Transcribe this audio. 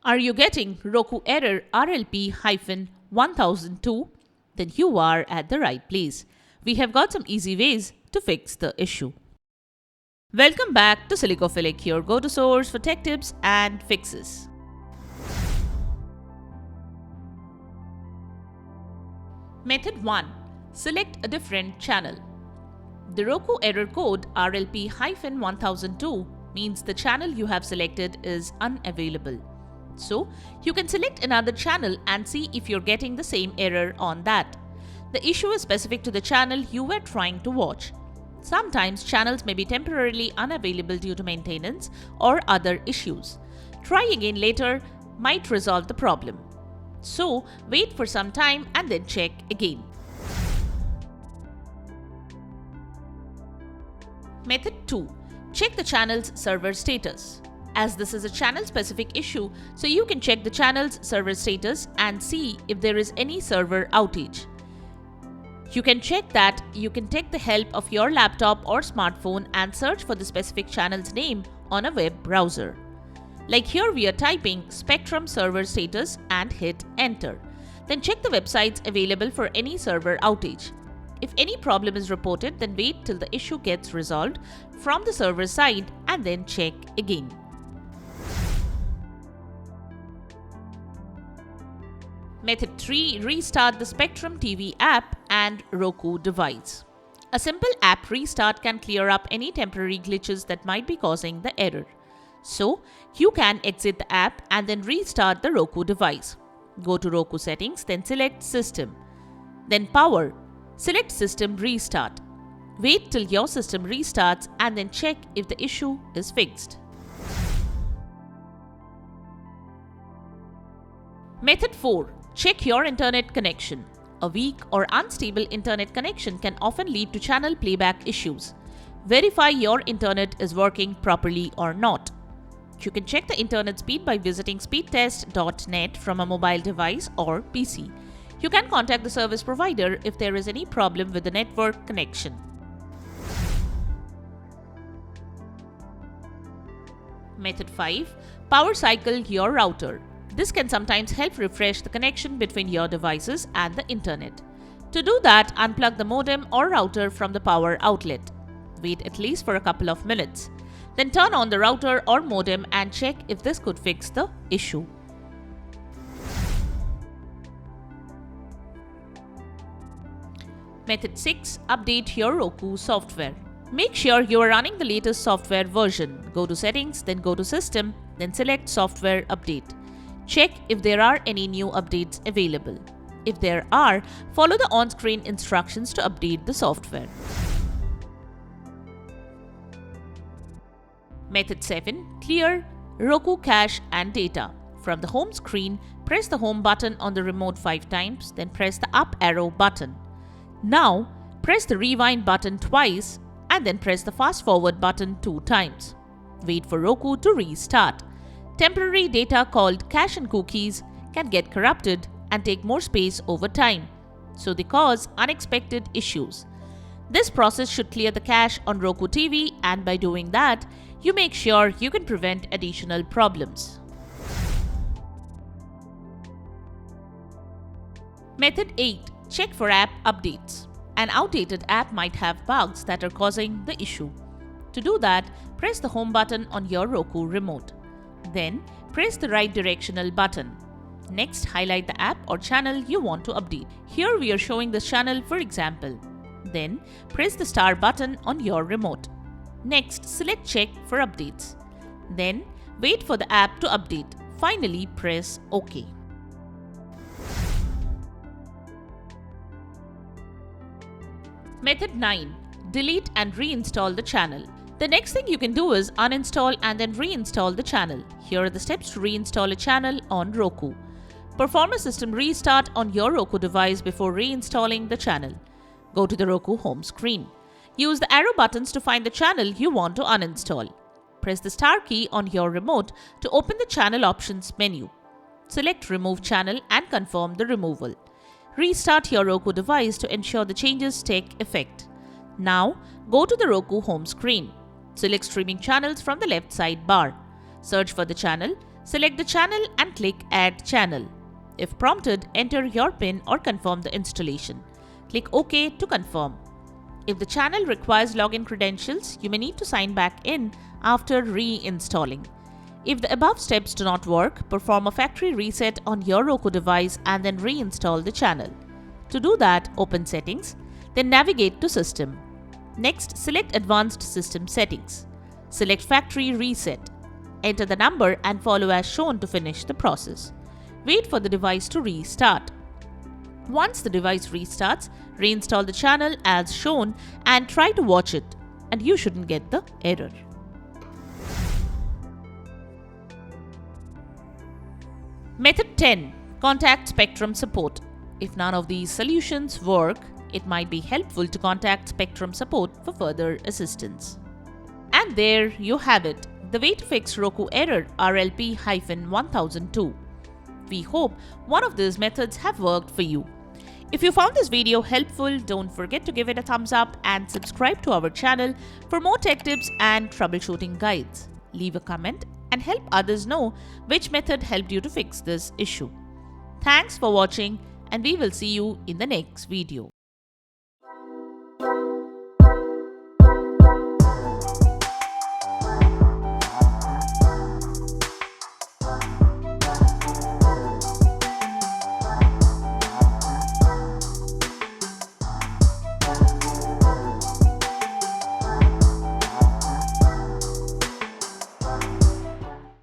Are you getting Roku error RLP-1002? Then you are at the right place. We have got some easy ways to fix the issue. Welcome back to Silicophilic, your go-to source for tech tips and fixes. Method 1. Select a different channel. The Roku error code RLP-1002 means the channel you have selected is unavailable. So, you can select another channel and see if you're getting the same error on that. The issue is specific to the channel you were trying to watch. Sometimes channels may be temporarily unavailable due to maintenance or other issues. Try again later might resolve the problem. So, wait for some time and then check again. Method 2. Check the channel's server status. As this is a channel-specific issue, so you can check the channel's server status and see if there is any server outage. You can check that you can take the help of your laptop or smartphone and search for the specific channel's name on a web browser. Like here we are typing Spectrum server status and hit enter. Then check the websites available for any server outage. If any problem is reported, then wait till the issue gets resolved from the server side and then check again. Method 3. Restart the Spectrum TV app and Roku device. A simple app restart can clear up any temporary glitches that might be causing the error. So, you can exit the app and then restart the Roku device. Go to Roku settings, then select System. Then Power. Select System Restart. Wait till your system restarts and then check if the issue is fixed. Method 4. Check your internet connection. A weak or unstable internet connection can often lead to channel playback issues. Verify your internet is working properly or not. You can check the internet speed by visiting speedtest.net from a mobile device or PC. You can contact the service provider if there is any problem with the network connection. Method 5. Power cycle your router. This can sometimes help refresh the connection between your devices and the internet. To do that, unplug the modem or router from the power outlet. Wait at least for a couple of minutes. Then turn on the router or modem and check if this could fix the issue. Method 6. Update your Roku software. Make sure you are running the latest software version. Go to Settings, then go to System, then select Software Update. Check if there are any new updates available. If there are, follow the on-screen instructions to update the software. Method 7. Clear Roku cache and data. From the home screen, press the home button on the remote 5 times, then press the up arrow button. Now, press the rewind button twice and then press the fast forward button 2 times. Wait for Roku to restart. Temporary data called cache and cookies can get corrupted and take more space over time, so they cause unexpected issues. This process should clear the cache on Roku TV, and by doing that, you make sure you can prevent additional problems. Method 8. Check for app updates. An outdated app might have bugs that are causing the issue. To do that, press the home button on your Roku remote. Then, press the right directional button. Next, highlight the app or channel you want to update. Here we are showing this channel for example. Then, press the star button on your remote. Next, select Check for updates. Then, wait for the app to update. Finally, press OK. Method 9. Delete and reinstall the channel. The next thing you can do is uninstall and then reinstall the channel. Here are the steps to reinstall a channel on Roku. Perform a system restart on your Roku device before reinstalling the channel. Go to the Roku home screen. Use the arrow buttons to find the channel you want to uninstall. Press the star key on your remote to open the channel options menu. Select Remove Channel and confirm the removal. Restart your Roku device to ensure the changes take effect. Now, go to the Roku home screen. Select Streaming Channels from the left sidebar. Search for the channel, Select the channel and click Add Channel. If prompted, enter your PIN or confirm the installation. Click OK to confirm. If the channel requires login credentials, you may need to sign back in after reinstalling. If the above steps do not work, perform a factory reset on your Roku device and then reinstall the channel. To do that, open Settings, then navigate to System. Next, select Advanced System Settings. Select Factory Reset. Enter the number and follow as shown to finish the process. Wait for the device to restart. Once the device restarts, reinstall the channel as shown and try to watch it, and you shouldn't get the error. Method 10. Contact Spectrum Support. If none of these solutions work, it might be helpful to contact Spectrum Support for further assistance. And there you have it, the way to fix Roku error RLP-1002. We hope one of these methods have worked for you. If you found this video helpful, don't forget to give it a thumbs up and subscribe to our channel for more tech tips and troubleshooting guides. Leave a comment and help others know which method helped you to fix this issue. Thanks for watching, and we will see you in the next video.